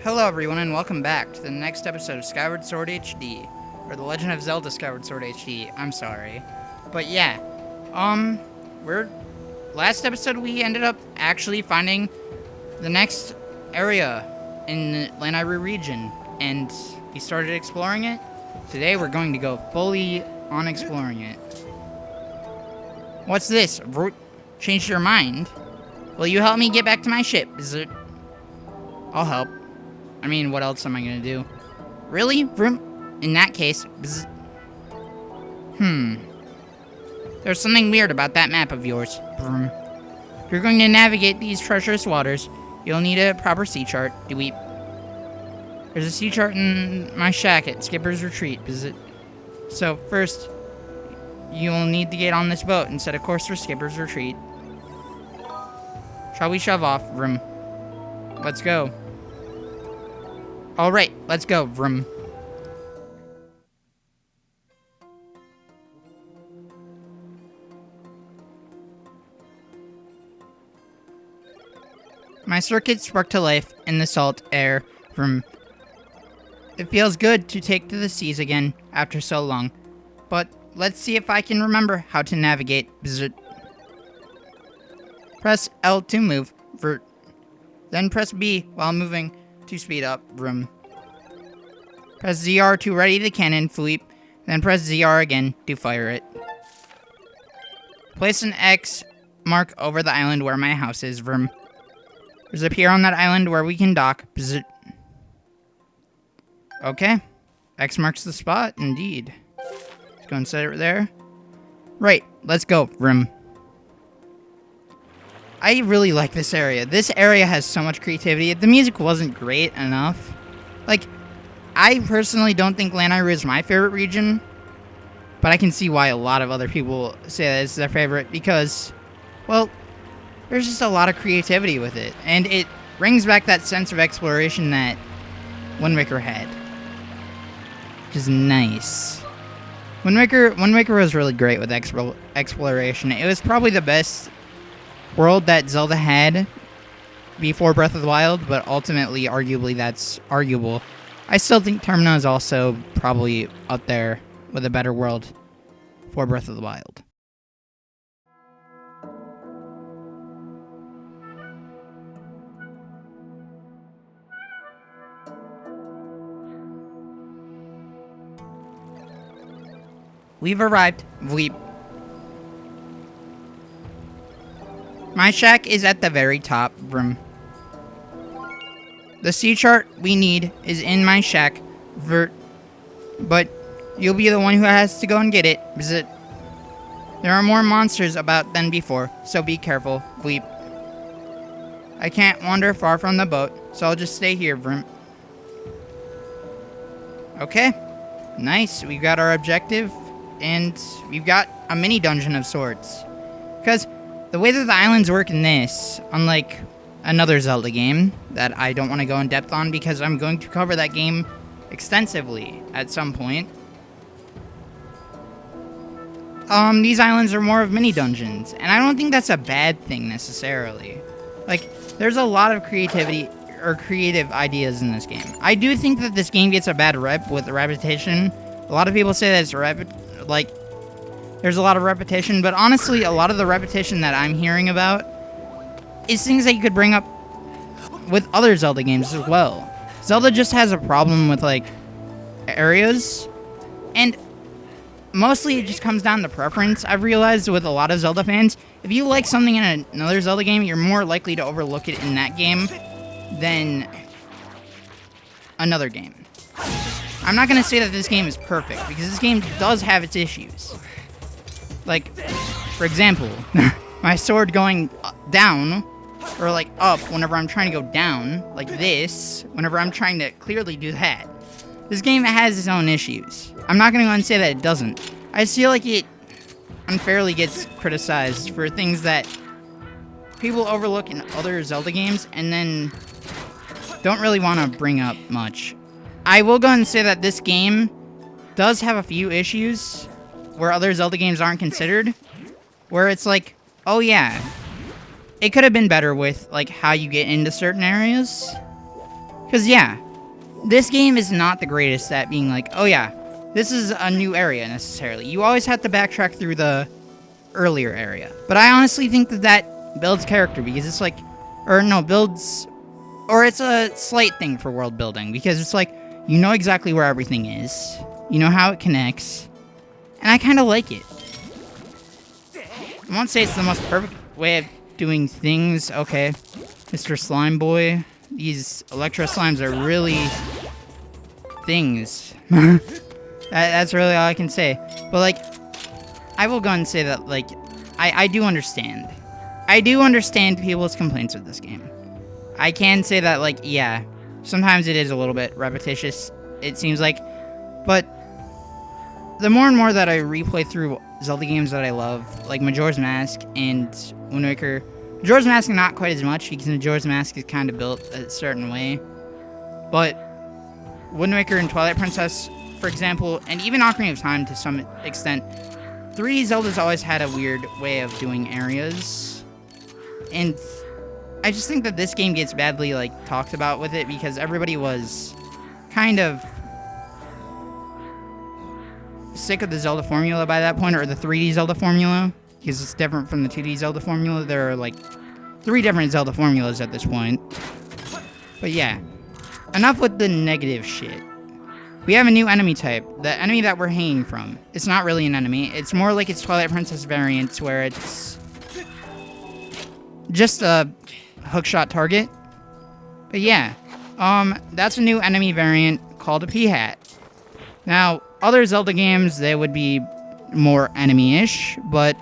Hello everyone and welcome back to the next episode of Skyward Sword HD, or The Legend of Zelda Skyward Sword HD, I'm sorry. But yeah, last episode we ended up actually finding the next area in the Lanairu region, and we started exploring it. Today we're going to go fully on exploring it. What's this? Changed your mind? Will you help me get back to my ship? I'll help. I mean, what else am I gonna do? Really? Vroom? In that case, bzz. There's something weird about that map of yours. Vroom. If you're going to navigate these treacherous waters, you'll need a proper sea chart. There's a sea chart in my shack at Skipper's Retreat. So first, you'll need to get on this boat and set a course for Skipper's Retreat. Shall we shove off? Vroom. Let's go. Alright, let's go. Vroom. My circuit sparked to life in the salt air. Vroom. It feels good to take to the seas again after so long. But let's see if I can remember how to navigate. Bzzz. Press L to move. Vert. Then press B while moving to speed up. Vroom. Press ZR to ready the cannon. Fleep. Then press ZR again to fire it. Place an X mark over the island where my house is. Vroom. There's a pier on that island where we can dock. Bzzz. Okay. X marks the spot, indeed. Let's go and set it there. Right, let's go. Vroom. I really like this area. This area has so much creativity. The music wasn't great enough. Like, I personally don't think Lanairu is my favorite region, but I can see why a lot of other people say that it's their favorite because, well, there's just a lot of creativity with it, and it brings back that sense of exploration that Wind Waker had, which is nice. Wind Waker was really great with exploration. It was probably the best world that Zelda had before Breath of the Wild, but ultimately, arguably, that's arguable. I still think Termina is also probably up there with a better world for Breath of the Wild. We've arrived. Vleep. My shack is at the very top. Vroom. The sea chart we need is in my shack. Vert. But you'll be the one who has to go and get it. Bzzz. There are more monsters about than before, so be careful. Vleep. I can't wander far from the boat, so I'll just stay here. Vroom. Okay. Nice. We've got our objective, and we've got a mini dungeon of sorts. Because the way that the islands work in this, unlike another Zelda game that I don't want to go in depth on because I'm going to cover that game extensively at some point. These islands are more of mini dungeons, and I don't think that's a bad thing necessarily. Like, there's a lot of creativity or creative ideas in this game. I do think that this game gets a bad rep with repetition. A lot of people say that it's there's a lot of repetition, but honestly, a lot of the repetition that I'm hearing about is things that you could bring up with other Zelda games as well. Zelda just has a problem with, like, areas, and mostly it just comes down to preference. I've realized with a lot of Zelda fans, if you like something in another Zelda game, you're more likely to overlook it in that game than another game. I'm not going to say that this game is perfect, because this game does have its issues. Like, for example, my sword going down, or like up whenever I'm trying to go down, like this, whenever I'm trying to clearly do that. This game has its own issues. I'm not going to go and say that it doesn't. I feel like it unfairly gets criticized for things that people overlook in other Zelda games and then don't really want to bring up much. I will go and say that this game does have a few issues where other Zelda games aren't considered, where it's like, oh yeah, it could have been better with, like, how you get into certain areas. Because, yeah, this game is not the greatest at being like, oh yeah, this is a new area necessarily. You always have to backtrack through the earlier area. But I honestly think that that builds character because it's like, or no, builds, or it's a slight thing for world building because it's like, you know exactly where everything is. You know how it connects. And I kind of like it. I won't say it's the most perfect way of doing things. Okay, Mr. Slime Boy. These Electro Slimes are really things. That's really all I can say. But, like, I will go and say that, like, I do understand. I do understand people's complaints with this game. I can say that, like, yeah, sometimes it is a little bit repetitious, it seems like. But the more and more that I replay through Zelda games that I love, like Majora's Mask and Wind Waker, Majora's Mask not quite as much because Majora's Mask is kind of built a certain way. But Wind Waker and Twilight Princess, for example, and even Ocarina of Time to some extent, 3D Zelda's always had a weird way of doing areas. And I just think that this game gets badly, like, talked about with it because everybody was kind of sick of the Zelda formula by that point, or the 3D Zelda formula, because it's different from the 2D Zelda formula. There are, like, 3 different Zelda formulas at this point. But yeah, enough with the negative shit. We have a new enemy type, the enemy that we're hanging from. It's not really an enemy, it's more like its Twilight Princess variants, where it's just a hookshot target. But yeah, that's a new enemy variant called a P-Hat. Now, other Zelda games, they would be more enemy-ish, but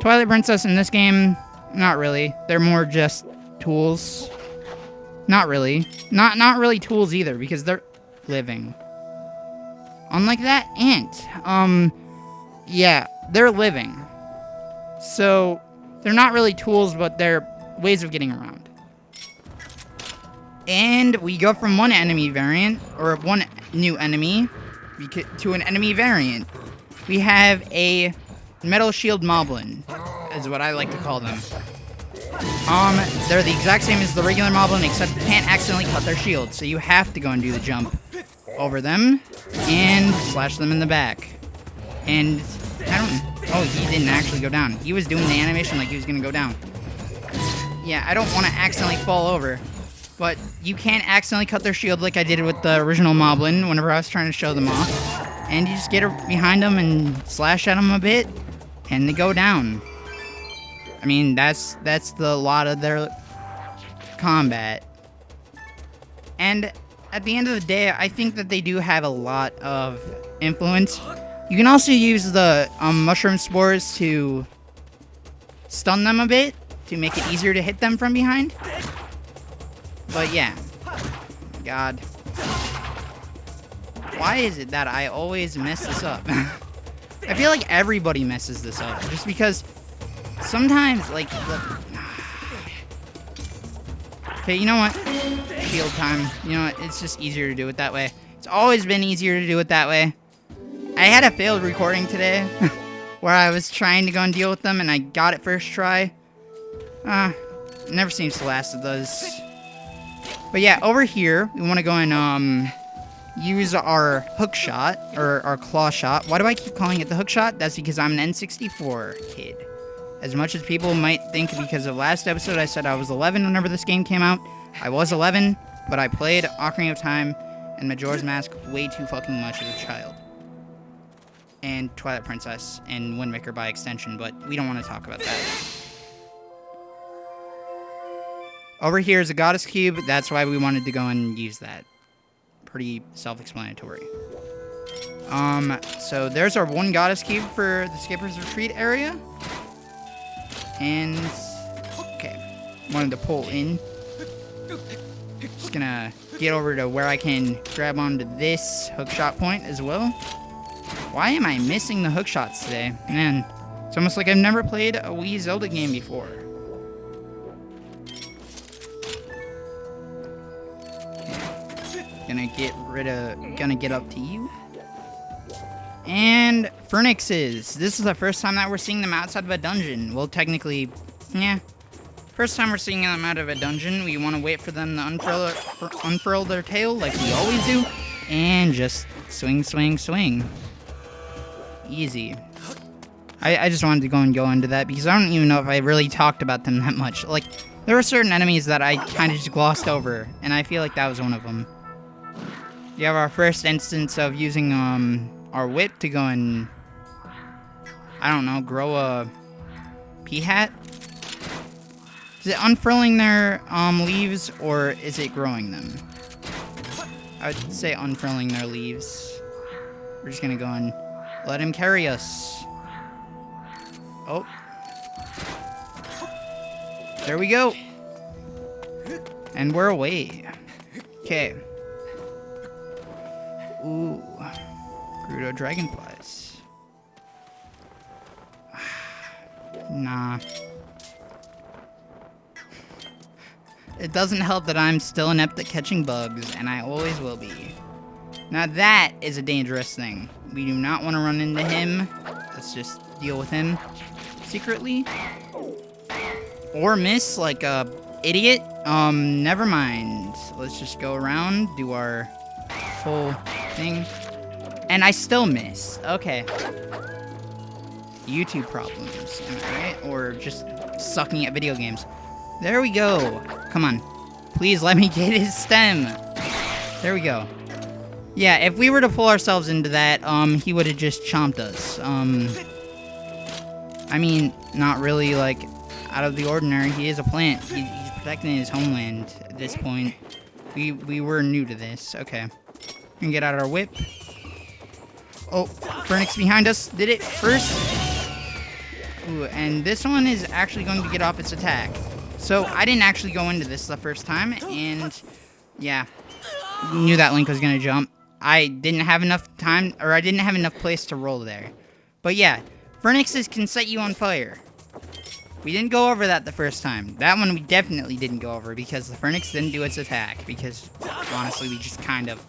Twilight Princess in this game, not really. They're more just tools. Not really. Not really tools either, because they're living. Unlike that ant. Yeah, they're living. So, they're not really tools, but they're ways of getting around. And we go from one enemy variant, or one new enemy, to an enemy variant. We have a Metal Shield Moblin, is what I like to call them. They're the exact same as the regular Moblin, except you can't accidentally cut their shield, so you have to go and do the jump over them and slash them in the back. And oh, he didn't actually go down. He was doing the animation like he was gonna go down. Yeah, I don't want to accidentally fall over, but you can't accidentally cut their shield like I did with the original Moblin whenever I was trying to show them off. And you just get behind them and slash at them a bit, and they go down. I mean, that's the lot of their combat. And at the end of the day, I think that they do have a lot of influence. You can also use the mushroom spores to stun them a bit, to make it easier to hit them from behind. But yeah. God. Why is it that I always mess this up? I feel like everybody messes this up. Just because sometimes, like, okay, you know what? Shield time. You know what? It's just easier to do it that way. It's always been easier to do it that way. I had a failed recording today where I was trying to go and deal with them and I got it first try. It never seems to last with those. But yeah, over here, we want to go and use our hook shot, or our claw shot. Why do I keep calling it the hook shot? That's because I'm an N64 kid. As much as people might think, because of last episode I said I was 11 whenever this game came out. I was 11, but I played Ocarina of Time and Majora's Mask way too fucking much as a child. And Twilight Princess and Wind Waker by extension, but we don't want to talk about that. Over here is a Goddess Cube. That's why we wanted to go and use that. Pretty self-explanatory. So there's our one Goddess Cube for the Skipper's Retreat area. And, okay, wanted to pull in. Just gonna get over to where I can grab onto this hookshot point as well. Why am I missing the hookshots today? Man, it's almost like I've never played a Wii Zelda game before. Gonna get up to you. And Phoenixes. This is the first time that we're seeing them outside of a dungeon. Well, technically, yeah. First time we're seeing them out of a dungeon, we want to wait for them to unfurl their tail like we always do, and just swing, swing, swing. Easy. I just wanted to go into that because I don't even know if I really talked about them that much. Like, there were certain enemies that I kind of just glossed over, and I feel like that was one of them. You have our first instance of using our whip to go and, I don't know, grow a pea hat? Is it unfurling their leaves, or is it growing them? I would say unfurling their leaves. We're just gonna go and let him carry us. Oh. There we go. And we're away. Okay. Ooh. Gerudo dragonflies. Nah. It doesn't help that I'm still inept at catching bugs, and I always will be. Now that is a dangerous thing. We do not want to run into him. Let's just deal with him secretly. Or miss like a idiot. Never mind. Let's just go around, do our whole thing. And I still miss. Okay. YouTube problems, alright? Or just sucking at video games. There we go. Come on. Please let me get his stem. There we go. Yeah, if we were to pull ourselves into that, he would have just chomped us. I mean, not really, like, out of the ordinary. He is a plant. He's protecting his homeland at this point. We were new to this. Okay. We can get out our whip. Oh, Phoenix behind us. Did it first. Ooh, and this one is actually going to get off its attack. So, I didn't actually go into this the first time, and, yeah. Knew that Link was going to jump. I didn't have enough time, or I didn't have enough place to roll there. But yeah, Phoenixes can set you on fire. We didn't go over that the first time. That one we definitely didn't go over because the Phoenix didn't do its attack. Because, honestly, we just kind of...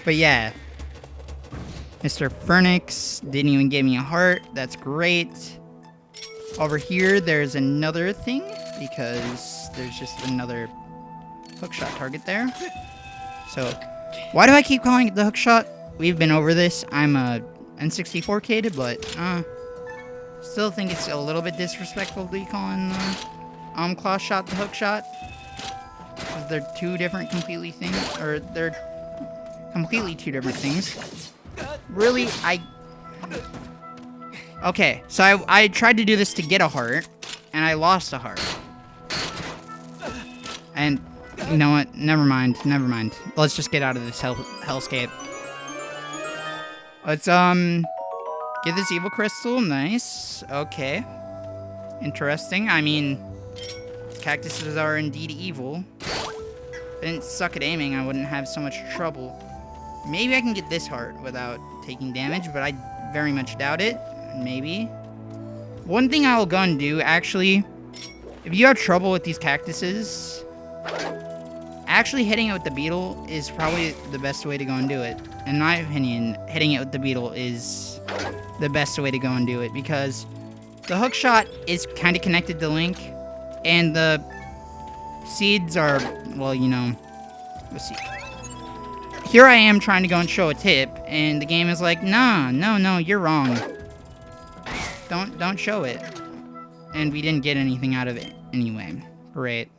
But yeah. Mr. Phoenix didn't even give me a heart. That's great. Over here, there's another thing. Because there's just another hookshot target there. So, why do I keep calling it the hookshot? We've been over this. I'm a N64 kid, but still think it's a little bit disrespectful to be calling the claw shot the hookshot. Because they're two different completely things, or they're completely two different things. Really, okay, so I tried to do this to get a heart, and I lost a heart. And you know what? Never mind. Never mind. Let's just get out of this hellscape. Let's, get this evil crystal. Nice. Okay. Interesting. I mean, cactuses are indeed evil. If I didn't suck at aiming, I wouldn't have so much trouble. Maybe I can get this heart without taking damage, but I very much doubt it. Maybe. One thing I will go and do, actually, if you have trouble with these cactuses... Actually, hitting it with the beetle is probably the best way to go and do it. In my opinion, hitting it with the beetle is the best way to go and do it, because the hookshot is kind of connected to Link, and the seeds are, well, you know, let's see. Here I am trying to go and show a tip, and the game is like, nah, no, you're wrong. Don't show it. And we didn't get anything out of it anyway. Great.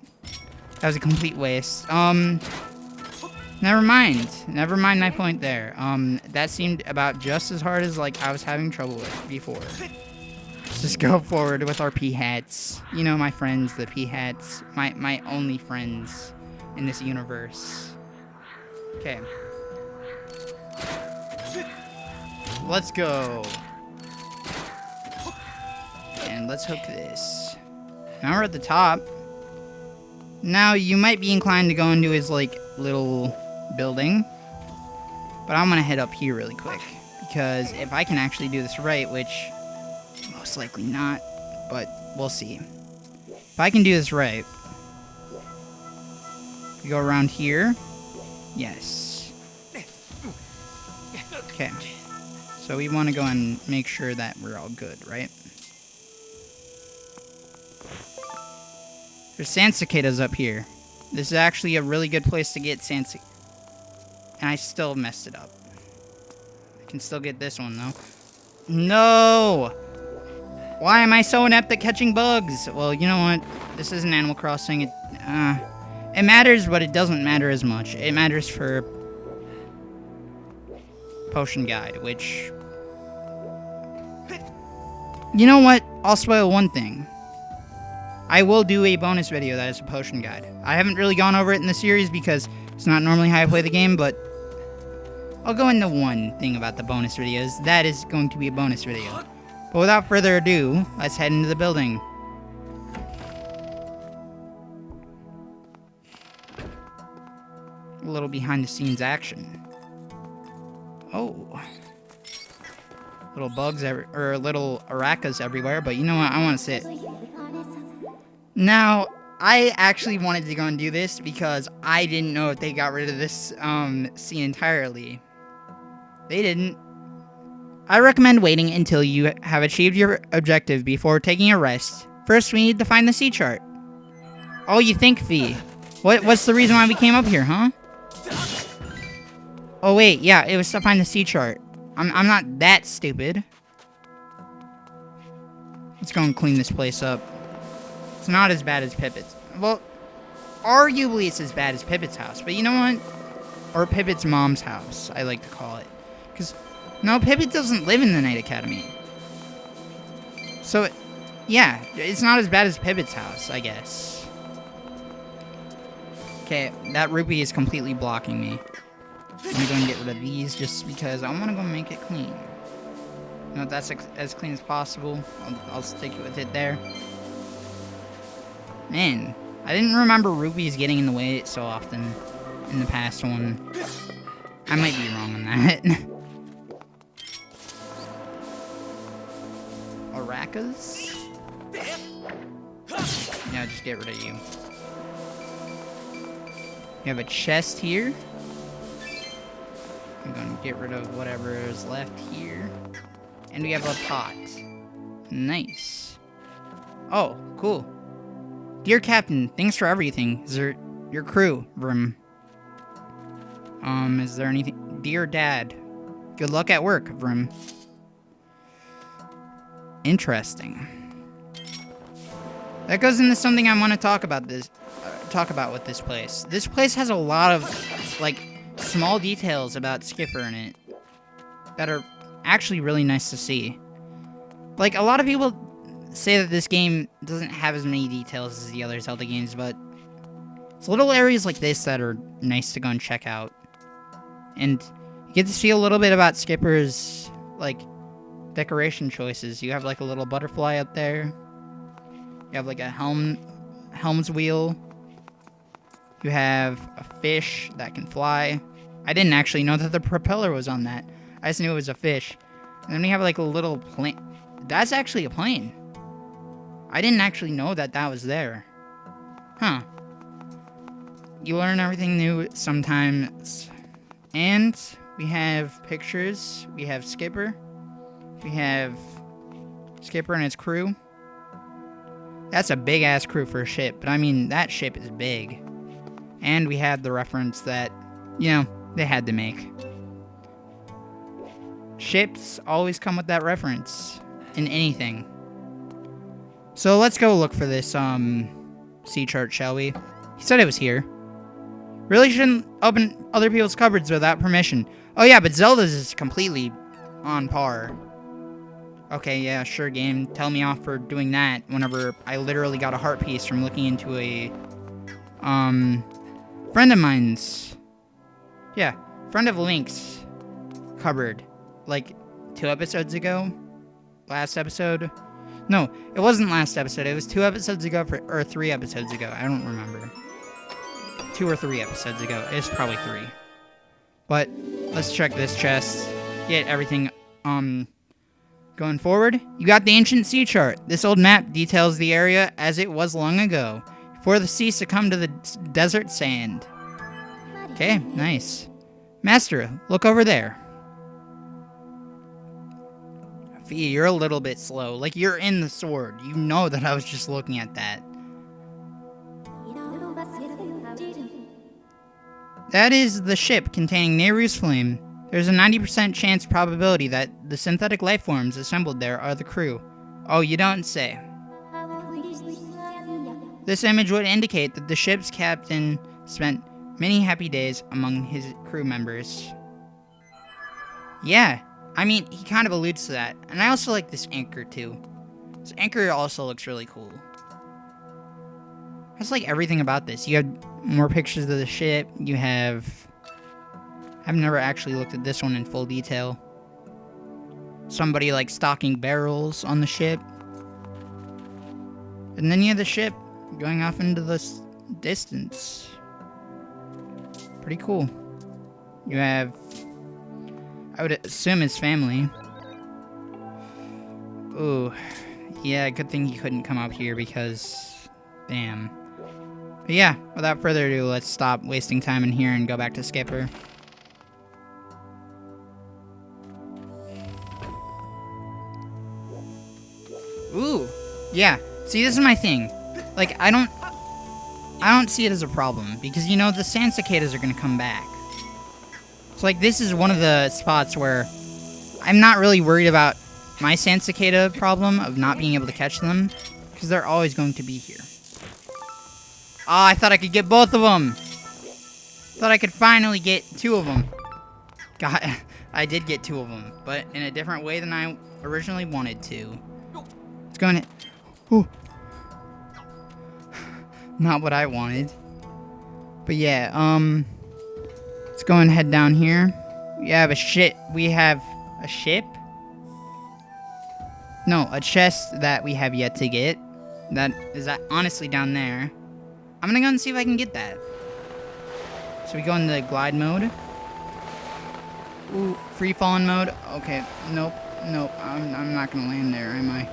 That was a complete waste. Never mind. Never mind my point there. That seemed about just as hard as, like, I was having trouble with before. Let's just go forward with our pea hats. You know, my friends, the pea hats. My only friends in this universe. Okay. Let's go. And let's hook this. Now we're at the top. Now, you might be inclined to go into his, like, little building. But I'm gonna head up here really quick. Because if I can actually do this right, which... most likely not. But we'll see. If I can do this right... we go around here. Yes. Okay. So we want to go and make sure that we're all good, right? There's sand cicadas up here. This is actually a really good place to get sand cicadas. And I still messed it up. I can still get this one, though. No! Why am I so inept at catching bugs? Well, you know what? This isn't Animal Crossing. It matters, but it doesn't matter as much. It matters for Potion Guide, which... You know what? I'll spoil one thing. I will do a bonus video that is a Potion Guide. I haven't really gone over it in the series because it's not normally how I play the game, but I'll go into one thing about the bonus videos. That is going to be a bonus video. But without further ado, let's head into the building. A little behind the scenes action. Oh. Little bugs, or little aracas everywhere, but you know what? I want to sit. Now, I actually wanted to go and do this because I didn't know if they got rid of this scene entirely. They didn't. I recommend waiting until you have achieved your objective before taking a rest. First, we need to find the sea chart. Oh, you think, Fee? What's the reason why we came up here, huh? Oh, wait, yeah, it was to find the sea chart. I'm not that stupid. Let's go and clean this place up. It's not as bad as Pippet's. Well, arguably it's as bad as Pippet's house, but you know what? Or Pippet's mom's house, I like to call it. Because, no, Pippet doesn't live in the Night Academy. So, yeah, it's not as bad as Pippet's house, I guess. Okay, that rupee is completely blocking me. I'm going to go and get rid of these just because I want to go make it clean. You know, that's as clean as possible. I'll stick with it there. Man, I didn't remember rupees getting in the way so often in the past one. I might be wrong on that. Aracas? Yeah, just get rid of you. You have a chest here. I'm going to get rid of whatever is left here. And we have a pot. Nice. Oh, cool. Dear Captain, thanks for everything. Is there your crew? Vroom. Is there anything? Dear Dad, good luck at work. Vroom. Interesting. That goes into something I want to talk about with this place. This place has a lot of, like, small details about Skipper in it that are actually really nice to see. Like, a lot of people say that this game doesn't have as many details as the other Zelda games, but it's little areas like this that are nice to go and check out. And you get to see a little bit about Skipper's, like, decoration choices. You have, like, a little butterfly up there. You have, like, a helm's wheel. You have a fish that can fly. I didn't actually know that the propeller was on that. I just knew it was a fish. And then we have like a little plane. That's actually a plane. I didn't actually know that that was there. Huh. You learn everything new sometimes. And we have pictures. We have Skipper. We have Skipper and his crew. That's a big-ass crew for a ship. But I mean, that ship is big. And we had the reference that, you know, they had to make. Ships always come with that reference in anything. So let's go look for this sea chart, shall we? He said it was here. Really shouldn't open other people's cupboards without permission. Oh yeah, but Zelda's is completely on par. Okay, yeah, sure, game. Tell me off for doing that whenever I literally got a heart piece from looking into a friend of mine's. Yeah, friend of Link's cupboard. Like 2 episodes ago? Last episode? No, it wasn't last episode. It was 2 episodes ago, or 3 episodes ago. I don't remember. 2 or 3 episodes ago. It's probably 3. But let's check this chest. Get everything going forward. You got the ancient sea chart. This old map details the area as it was long ago, before the sea succumbed to the desert sand. Okay, nice. Master, look over there. Fee, you're a little bit slow. Like, you're in the sword. You know that I was just looking at that. That is the ship containing Nehru's flame. There's a 90% chance probability that the synthetic life forms assembled there are the crew. Oh, you don't say. This image would indicate that the ship's captain spent many happy days among his crew members. Yeah, I mean, he kind of alludes to that. And I also like this anchor, too. This anchor also looks really cool. I just like everything about this. You have more pictures of the ship. You have... I've never actually looked at this one in full detail. Somebody, like, stocking barrels on the ship. And then you have the ship going off into the distance. Pretty cool. You have... I would assume his family. Ooh. Yeah, good thing he couldn't come up here because... Damn. But yeah, without further ado, let's stop wasting time in here and go back to Skipper. Ooh. Yeah. See, this is my thing. Like, I don't see it as a problem because, you know, the sand cicadas are going to come back. So, like, this is one of the spots where I'm not really worried about my sand cicada problem of not being able to catch them because they're always going to be here. Ah, I thought I could get both of them. Thought I could finally get 2 of them. God, I did get 2 of them, but in a different way than I originally wanted to. Let's go in. Ooh. Not what I wanted. But yeah, let's go and head down here. We have a ship. No, a chest that we have yet to get. That is honestly down there. I'm gonna go and see if I can get that. So we go into glide mode. Ooh, free falling mode. Okay, nope. I'm not gonna land there, am I?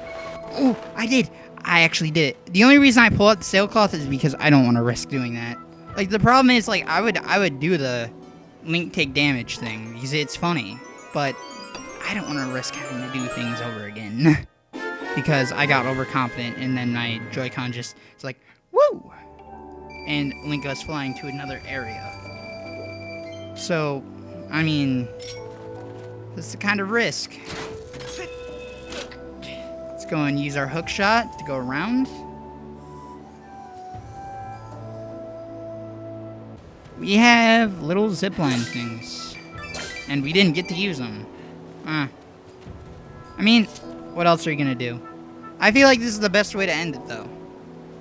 Ooh, I did. I actually did it. The only reason I pull out the sailcloth is because I don't want to risk doing that. Like, the problem is, like, I would do the Link take damage thing because it's funny, but I don't want to risk having to do things over again because I got overconfident and then my Joy-Con just, it's like, woo! And Link goes flying to another area. So, I mean, that's the kind of risk. Let's go and use our hook shot to go around. We have little zipline things. And we didn't get to use them. I mean, what else are you gonna do? I feel like this is the best way to end it, though.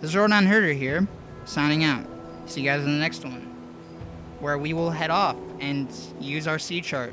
This is Ordonherder here, signing out. See you guys in the next one, where we will head off and use our sea chart